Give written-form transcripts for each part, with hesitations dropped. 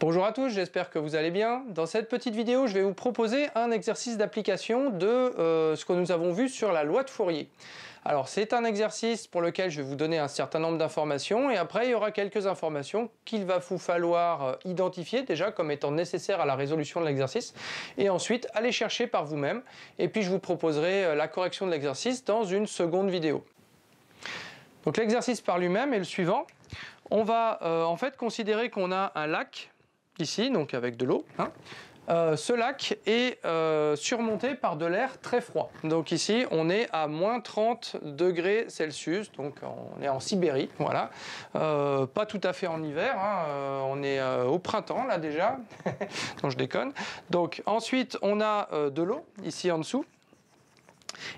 Bonjour à tous, j'espère que vous allez bien. Dans cette petite vidéo, je vais vous proposer un exercice d'application de ce que nous avons vu sur la loi de Fourier. Alors c'est un exercice pour lequel je vais vous donner un certain nombre d'informations et après il y aura quelques informations qu'il va vous falloir identifier déjà comme étant nécessaires à la résolution de l'exercice et ensuite aller chercher par vous-même et puis je vous proposerai la correction de l'exercice dans une seconde vidéo. Donc l'exercice par lui-même est le suivant. On va en fait considérer qu'on a un lac ici, donc avec de l'eau. Ce lac est surmonté par de l'air très froid. Donc ici, on est à moins 30 degrés Celsius, donc on est en Sibérie, voilà. Pas tout à fait en hiver, on est au printemps là déjà, non je déconne. Donc ensuite, on a de l'eau ici en dessous.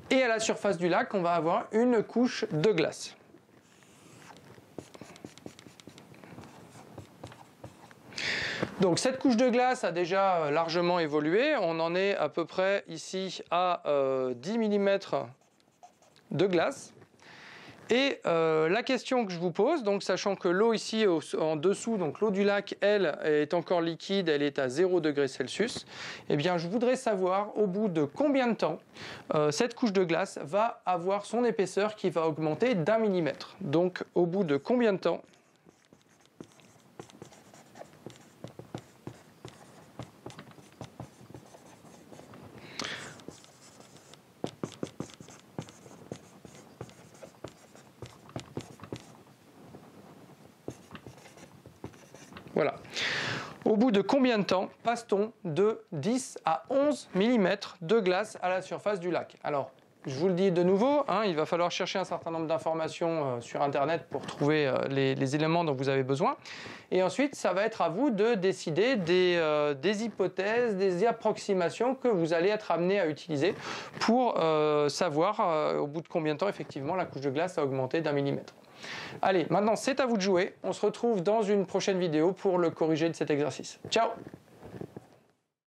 Et à la surface du lac, on va avoir une couche de glace. Donc cette couche de glace a déjà largement évolué, on en est à peu près ici à 10 mm de glace. Et la question que je vous pose, donc sachant que l'eau ici en dessous, donc l'eau du lac, elle est encore liquide, elle est à 0 degrés Celsius, eh bien je voudrais savoir au bout de combien de temps cette couche de glace va avoir son épaisseur qui va augmenter d'1 millimètre. Donc au bout de combien de temps ? Voilà. Au bout de combien de temps passe-t-on de 10 à 11 mm de glace à la surface du lac? Alors, je vous le dis de nouveau, il va falloir chercher un certain nombre d'informations sur Internet pour trouver les éléments dont vous avez besoin. Et ensuite, ça va être à vous de décider des hypothèses, des approximations que vous allez être amené à utiliser pour savoir au bout de combien de temps, effectivement, la couche de glace a augmenté d'1 millimètre. Allez, maintenant c'est à vous de jouer. On se retrouve dans une prochaine vidéo pour le corriger de cet exercice. Ciao!